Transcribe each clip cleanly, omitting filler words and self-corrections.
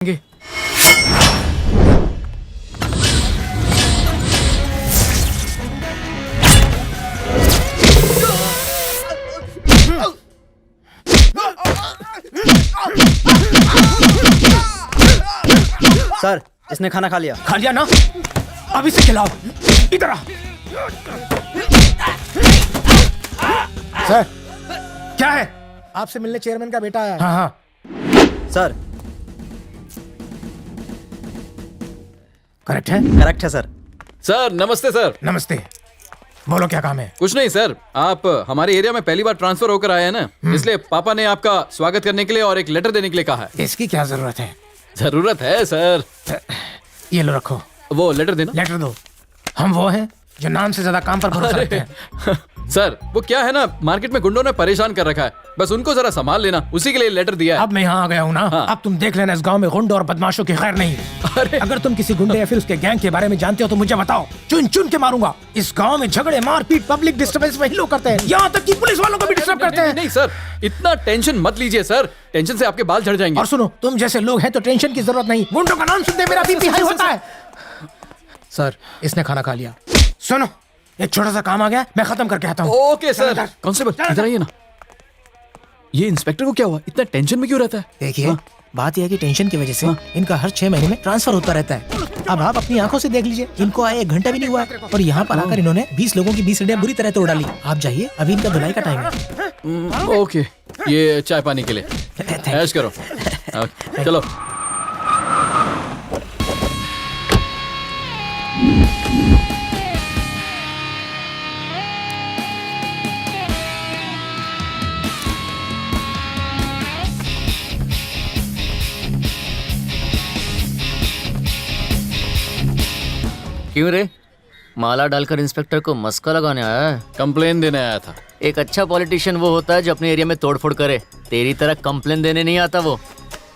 Sir, इसने खाना खा लिया। खा लिया ना? अब इसे खिलाओ। इधर आ। सर, क्या है? आपसे मिलने चेयरमैन का बेटा आया है। हाँ हाँ। सर, करेक्ट है? करेक्ट है सर। सर नमस्ते सर। नमस्ते। बोलो क्या काम है? कुछ नहीं सर, आप हमारे एरिया में पहली बार ट्रांसफर होकर आए हैं ना, इसलिए पापा ने आपका स्वागत करने के लिए और एक लेटर देने के लिए कहा है। इसकी क्या जरूरत है? जरूरत है सर। ये लो रखो। वो लेटर देना। लेटर दो। हम वो हैं जो नाम से ज्यादा काम पर भरोसा रखते हैं। सर वो क्या है ना, मार्केट में गुंडों ने परेशान कर रखा है, बस उनको जरा संभाल लेना, उसी के लिए लेटर दिया है। अब मैं यहाँ आ गया हूँ ना, हाँ। अब तुम देख लेना इस गांव में गुंडों और बदमाशों की खैर नहीं। अरे अगर तुम किसी गुंडे या फिर उसके गैंग के बारे में जानते हो तो मुझे बताओ, चुन चुन के मारूंगा। इस गांव में झगड़े, मारपीट, पब्लिक डिस्टर्बेंस वही लोग करते हैं, यहाँ तक कि पुलिस वालों को भी डिस्टर्ब करते हैं। नहीं सर, इतना टेंशन मत लीजिए सर, टेंशन से आपके बाल झड़ जाएंगे। और सुनो, तुम जैसे लोग हैं तो टेंशन की जरूरत नहीं। गुंडों का नाम सुनते मेरा बीपी हाई होता है। सर, इसने खाना खा लिया। सुनो, एक छोटा सा काम आ गया, मैं खत्म करके आता हूँ। Okay sir. कांस्टेबल इधर आइए ना। ये इंस्पेक्टर को क्या हुआ, इतना टेंशन में क्यों रहता है? देखिए, बात यह है कि टेंशन की वजह से इनका हर 6 महीने में ट्रांसफर होता रहता है। अब आप अपनी आंखों से देख लीजिए, इनको आए 1 घंटा भी नहीं हुआ है और यहाँ पर आकर इन्होंने 20 लोगों की 20 हड्डियां बुरी तरह तोड़ डाली। आप जाइए, अभी इनका धुलाई का टाइम है। ओके, ये चाय पानी के लिए ऐश करो। चलो। क्यों रे, माला डालकर इंस्पेक्टर को मस्का लगाने आया है? कंप्लेन देने आया था। एक अच्छा पॉलिटिशियन वो होता है जो अपने एरिया में तोड़फोड़ करे, तेरी तरह कंप्लेन देने नहीं आता वो।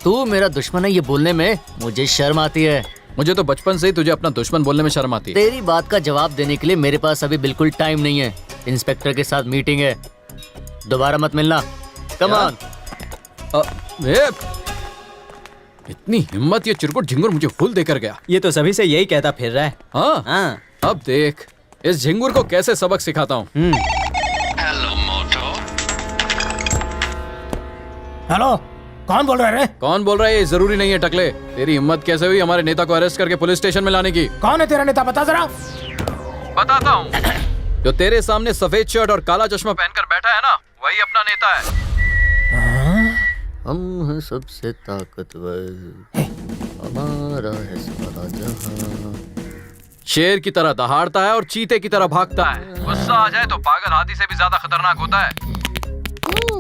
तू मेरा दुश्मन है ये बोलने में मुझे शर्म आती है। मुझे तो बचपन से ही तुझे अपना दुश्मन बोलने में शर्म आती है। तेरी बात का जवाब देने के लिए मेरे पास अभी बिल्कुल टाइम नहीं है। इंस्पेक्टर के साथ मीटिंग है, दोबारा मत मिलना। Come on. इतनी हिम्मत, ये चिरकुट झिंगुर मुझे फूल देकर गया। ये तो सभी से यही कहता फिर रहा है। हाँ? हाँ। अब देख इस झिंगुर को कैसे सबक सिखाता हूँ। हेलो, कौन बोल रहा है रे? कौन बोल रहा है ये जरूरी नहीं है टकले। तेरी हिम्मत कैसे हुई हमारे नेता को अरेस्ट करके पुलिस स्टेशन में लाने की? कौन है तेरा नेता, बता जरा। बताता हूँ। जो तेरे सामने सफेद शर्ट और काला चश्मा पहनकर बैठा है ना, वही अपना नेता है। हम हैं सबसे ताकतवर, हमारा है सारा जहां। शेर की तरह दहाड़ता है और चीते की तरह भागता है। गुस्सा आ जाए तो पागल हाथी से भी ज्यादा खतरनाक होता है।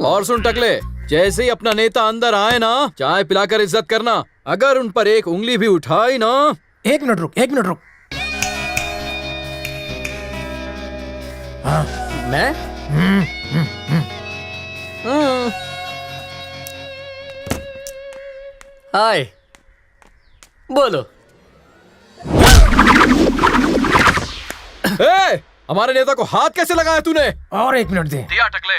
और सुन टकले, जैसे ही अपना नेता अंदर आए ना, चाय पिलाकर इज्जत करना। अगर उन पर एक उंगली भी उठाई ना। 1 मिनट रुक, 1 मिनट रुक। हाँ। मैं हाय, बोलो। ए, हमारे नेता को हाथ कैसे लगाया तूने? और 1 मिनट दे। दिया टकले।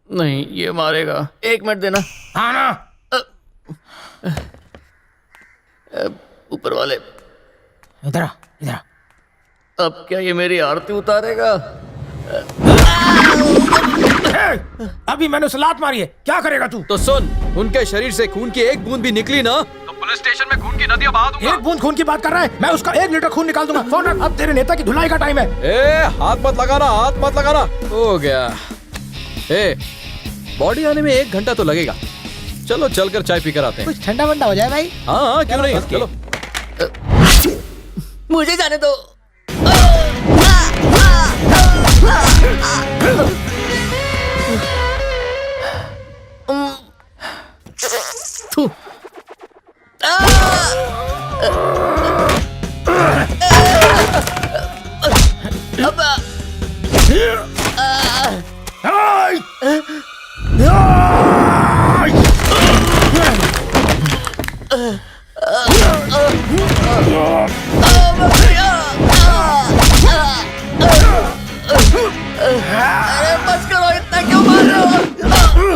नहीं, ये मारेगा। 1 मिनट देना। हाँ ना। ऊपर वाले, इधर आ, इधर आ। अब क्या ये मेरी आरती उतारेगा? अभी मैंने उसे लात मारी है, क्या करेगा तू? तो सुन, उनके शरीर से खून की एक बूंद भी निकली ना तो पुलिस स्टेशन में खून की नदियां बहा दूंगा। 1 बूंद खून की बात कर रहा है, मैं उसका 1 लीटर खून निकाल दूंगा। फोन रख, अब तेरे नेता की धुलाई का टाइम है। ए, हाथ मत लगाना, हाथ मत लगाना। हो गया। ए, बॉडी आने में 1 घंटा तो लगेगा। चलो चलकर चाय पीकर आते हैं। कुछ ठंडा वंडा हो जाए भाई। हाँ क्यों नहीं, चलो। मुझे जाने दो। अरे बस करो, इतना क्यों मार रहे हो?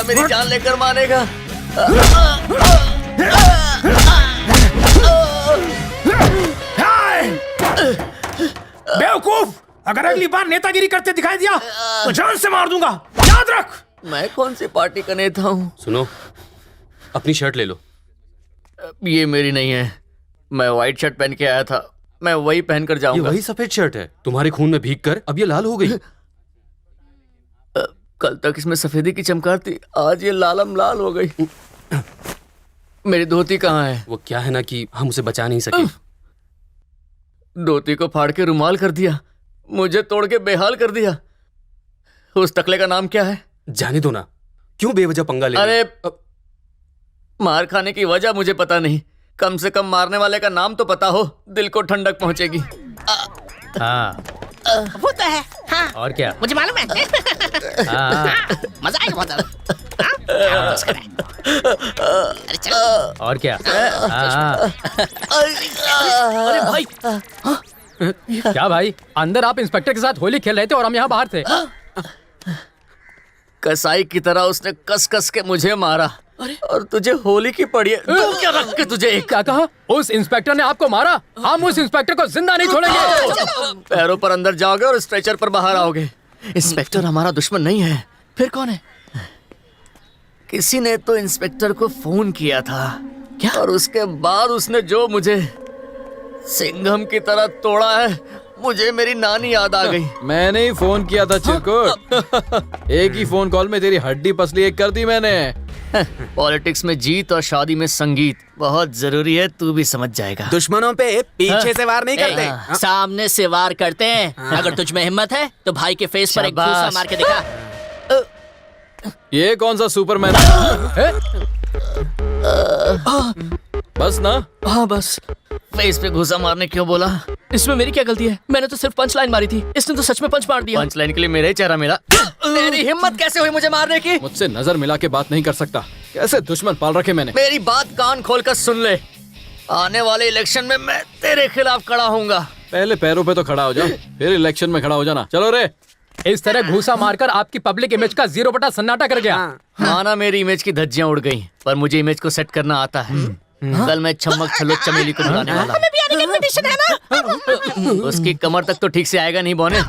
मेरी जान लेकर मानेगा। बेवकूफ, अगर अगली बार नेतागिरी करते दिखाई दिया तो जान से मार दूंगा, याद रख। मैं कौन सी पार्टी का नेता हूँ? सुनो, अपनी शर्ट ले लो। ये मेरी नहीं है, मैं व्हाइट शर्ट पहन के आया था, मैं वही पहनकर ये जाऊंगा। वही सफेद शर्ट है, तुम्हारे खून में भीग कर अब ये लाल हो गई। कल तक इसमें सफेदी की चमकार थी, आज ये लालम लाल हो गई। मेरी धोती कहाँ है? वो क्या है ना कि हम उसे बचा नहीं सके। धोती को फाड़ के रुमाल कर दिया, मुझे तोड़ के बेहाल कर दिया। उस टकले का नाम क्या है? जाने दो ना, क्यों बेवजह पंगा ले रहे अरे मार खाने की वजह मुझे पता नहीं, कम से कम मारने वाले का नाम तो पता हो, दिल को ठंडक पहुंचेगी। हाँ वो तो है। हाँ और क्या? मुझे मालूम है। हाँ मजा आएगा बहुत ज्यादा। हाँ? क्या बकवास कर रहा है? अरे चल। और क्या? हाँ अरे भाई, क्या भाई, अंदर आप इंस्पेक्टर के साथ होली खेल रहे थे और हम यहाँ बाहर थे। कसाई की तरह उसने कस कस के मुझे मारा और तुझे होली की पड़ी है। तू क्या रख के तुझे एक क्या कहा? उस इंस्पेक्टर ने आपको मारा? हम उस इंस्पेक्टर को जिंदा नहीं छोड़ेंगे। पैरों पर अंदर जाओगे और स्ट्रेचर पर बाहर आओगे। इंस्पेक्टर हमारा दुश्मन नहीं है, फिर कौन है? किसी ने तो इंस्पेक्टर को फोन किया था क्या? और उसके बाद उसने जो मुझे सिंघम की तरह तोड़ा है, मुझे मेरी नानी याद आ गई। मैंने ही फोन किया था चिरकुट। एक ही फोन कॉल में तेरी हड्डी पसली एक कर दी मैंने। पॉलिटिक्स में जीत और शादी में संगीत बहुत जरूरी है, तू भी समझ जाएगा। दुश्मनों पे पीछे से वार नहीं करते, सामने से वार करते हैं। अगर तुझ में हिम्मत है तो भाई के फेस पर एक घूसा मार के दिखा। ये कौन सा सुपरमैन है? बस ना? हाँ बस। फेस पे घुसा मारने क्यों बोला? इसमें मेरी क्या गलती है? मैंने तो सिर्फ पंच लाइन मारी थी, इसने तो सच में पंच मार दिया। पंच लाइन के लिए मेरा ही चेहरा मिला। तेरी हिम्मत कैसे हुई मुझे मारने की? मुझसे नजर मिला के बात नहीं कर सकता। कैसे दुश्मन पाल रखे मैंने। मेरी बात कान खोलकर सुन ले, आने वाले इलेक्शन में मैं तेरे खिलाफ खड़ा होऊंगा। पहले पैरों पे तो खड़ा हो जा, फिर इलेक्शन में खड़ा हो जाना। चलो रे। इस तरह घूसा मारकर आपकी पब्लिक इमेज का 0 सन्नाटा कर गया। माना मेरी इमेज की धज्जियां उड़ गई, पर मुझे इमेज को सेट करना आता है। कल मैं छमक छलो चमेली को बुलाने वाला हूँ। भी आने का इनविटेशन है ना? उसकी कमर तक तो ठीक से आएगा नहीं बोने।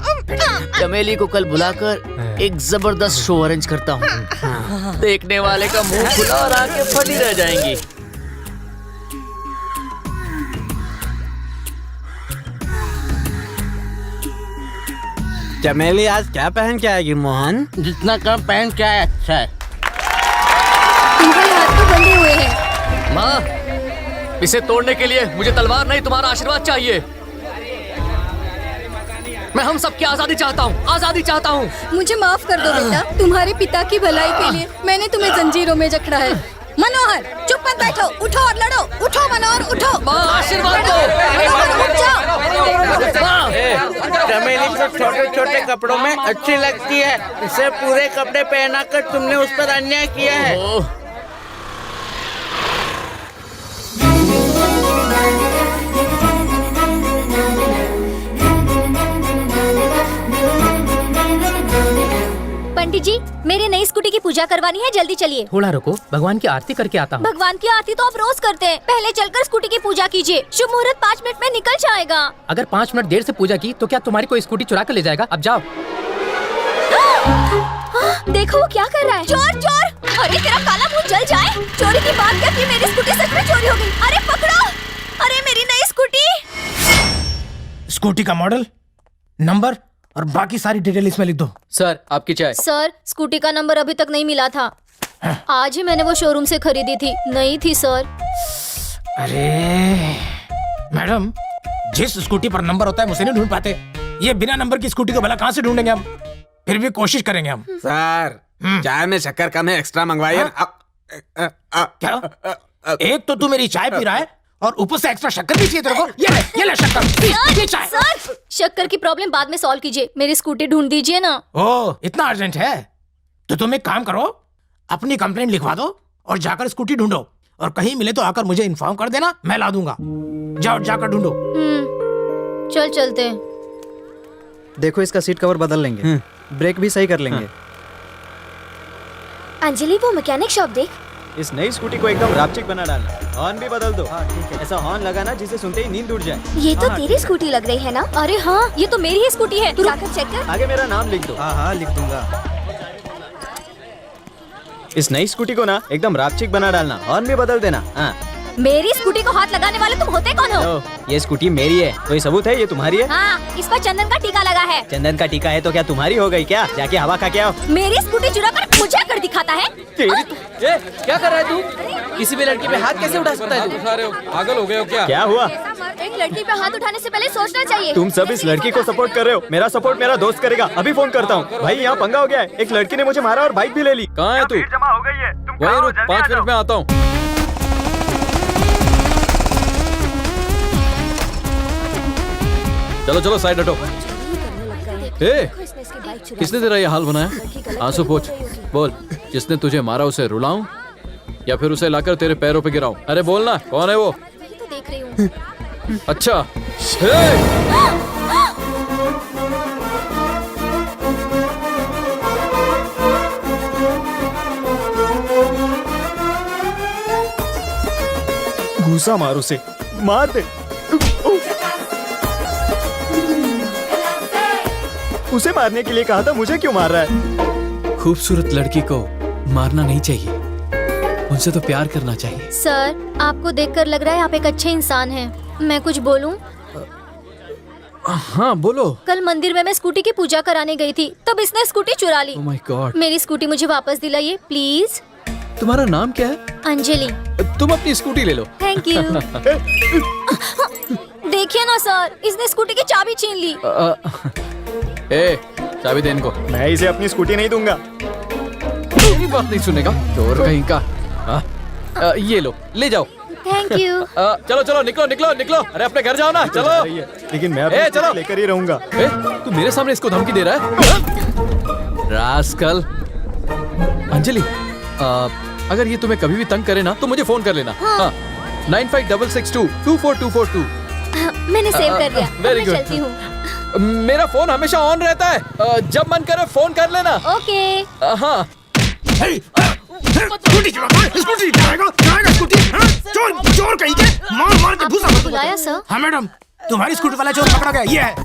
चमेली को कल बुलाकर एक जबरदस्त शो अरेंज करता हूँ। देखने वाले का मुंह खुला और आंखें फटी रह जाएंगी। चमेली आज क्या पहन के आएगी मोहन? जितना कम पहन क्या है अच्छा है। तुम्हारे हाथ तो बंधे हुए हैं। माँ, इसे तोड़ने के लिए मुझे तलवार नहीं तुम्हारा आशीर्वाद चाहिए। मैं हम सबकी आजादी चाहता हूँ, आजादी चाहता हूँ। मुझे माफ कर दो बेटा, तुम्हारे पिता की भलाई के लिए मैंने तुम्हें जंजीरों में जकड़ा है। मनोहर चुप मत बैठो, उठो और लड़ो। उठो मनोहर उठो। माँ आशीर्वाद दो। मनोहर उठ जाओ। चमेली तो छोटे छोटे कपड़ों में अच्छी लगती है, इसे पूरे कपड़े पहना कर तुमने उस पर अन्याय किया है। ओह, पंडित जी, मेरे नई स्कूटी की पूजा करवानी है, जल्दी चलिए। थोड़ा रुको, भगवान की आरती करके आता हूँ। भगवान की आरती तो आप रोज करते हैं, पहले चलकर स्कूटी की पूजा कीजिए। शुभ मुहूर्त 5 मिनट में निकल जाएगा। अगर 5 मिनट देर से पूजा की तो क्या तुम्हारी कोई स्कूटी चुरा कर ले जाएगा? अब जाओ। देखो वो क्या कर रहा है। चोर चोर! अरे तेरा काला मुंह जल जाए। चोरी की बात करके मेरी स्कूटी सच में चोरी हो गई। अरे पकड़ो! अरे मेरी नई स्कूटी। स्कूटी का मॉडल, नंबर और बाकी सारी डिटेल इसमें लिख दो। सर आपकी चाय। सर, स्कूटी का नंबर अभी तक नहीं मिला था। आज ही मैंने वो शोरूम से खरीदी थी, नहीं थी सर। अरे मैडम, जिस स्कूटी पर नंबर होता है उसे नहीं ढूंढ पाते। ये बिना नंबर की स्कूटी को भला कहाँ से ढूंढेंगे हम? फिर भी कोशिश करेंगे हम। सर चाय में शक्कर कम है, एक्स्ट्रा मंगवाइए। क्या? एक तो तू मेरी चाय पी रहा है और ऊपर से एक्स्ट्रा शक्कर भी चाहिए तेरे को? ये ले शक्कर, ये चाय। सर, शक्कर की प्रॉब्लम बाद में सॉल्व कीजिए, मेरी स्कूटी ढूंढ दीजिए ना। ओह, इतना अर्जेंट है? तो तुम एक काम करो, अपनी कंप्लेंट लिखवा दो और जाकर स्कूटी ढूंढो, और कहीं मिले तो आकर मुझे इन्फॉर्म कर देना, मैं ला दूंगा। जाओ जाकर ढूंढो। चल चलते हैं। देखो इसका सीट कवर बदल लेंगे, ब्रेक भी सही कर लेंगे। अंजलि वो मैकेनिक शॉप देख। इस नई स्कूटी को एकदम रापचिक बना डालना, हॉर्न भी बदल दो। ठीक है, ऐसा हॉर्न लगाना जिसे सुनते ही नींद उड़ जाए। ये तो तेरी स्कूटी लग रही है ना? अरे हाँ, ये तो मेरी ही स्कूटी है। तू जाकर चेक कर। आगे मेरा नाम लिख दो। हाँ लिख दूंगा। इस नई स्कूटी को ना एकदम रापचिक बना डालना, हॉर्न भी बदल देना। हाँ। मेरी स्कूटी को हाथ लगाने वाले तुम होते कौन हो? ये स्कूटी मेरी है, कोई सबूत है ये तुम्हारी है? हाँ, इस पर चंदन का टीका लगा है। चंदन का टीका है तो क्या तुम्हारी हो गई क्या? जाके हवा खा के आओ। मेरी स्कूटी चुरा कर मुझे कर दिखाता है। ए, क्या कर रहा है तू? किसी भी लड़की पे हाथ कैसे उठा सकता है तू? उठा रहे हो, पागल हो गए हो क्या? क्या हुआ? एक लड़की पे हाथ उठाने से पहले सोचना चाहिए। तुम सब इस लड़की को सपोर्ट कर रहे हो। मेरा सपोर्ट मेरा दोस्त करेगा। अभी फोन करता हूँ। भाई यहाँ पंगा हो गया है, एक लड़की ने मुझे मारा और बाइक भी ले ली। कहाँ है तू? जमा हो गई है। वहीं रुक, 5 मिनट में आता हूँ। चलो चलो साइड हटो। ए, किसने तेरा ये हाल बनाया? आंसू पोंछ, बोल। जिसने तुझे मारा उसे रुलाऊं या फिर उसे लाकर तेरे पैरों पे गिराऊं? अरे बोलना, कौन है वो? वही तो देख रही हूँ। अच्छा। हे! घूसा मार उसे, मार दे। उसे मारने के लिए कहा था, मुझे क्यों मार रहा है? खूबसूरत लड़की को मारना नहीं चाहिए, उनसे तो प्यार करना चाहिए। सर, आपको देखकर लग रहा है आप एक अच्छे इंसान हैं। मैं कुछ बोलूं? हाँ बोलो। कल मंदिर में मैं स्कूटी की पूजा कराने गई थी, तब इसने स्कूटी चुरा ली। Oh my god. मेरी स्कूटी मुझे वापस दिलाइए प्लीज। तुम्हारा नाम क्या है? अंजलि। तुम अपनी स्कूटी ले लो। Thank you. देखिए ना सर, इसने स्कूटी की चाबी छीन ली। ए, चाबी दे इनको। मैं इसे अपनी स्कूटी नहीं दूंगा। मेरी बात नहीं सुनेगा, चोर कहीं का। ये लो, ले जाओ। Thank you. चलो चलो, निकलो निकलो निकलो। अरे अपने घर जाओ ना, चलो। लेकिन मैं अपनी चलो। स्कूटी लेकर ही रहूंगा। ए, तू मेरे सामने इसको धमकी दे रहा है? रास्कल। अंजलि, अगर ये तुम्हें कभी भी तंग करे ना तो मुझे फोन कर लेना। हाँ। 9566224242। मैंने सेव कर लिया। Very मैं good. चलती हूँ। मेरा फोन हमेशा ऑन रहता है, जब मन करे फोन कर लेना। ओके। हाँ। चोर कहीं के मार मार के भूसा। बुलाया सर? हाँ मैडम, तुम्हारी स्कूटी वाला चोर पकड़ा गया। ये है।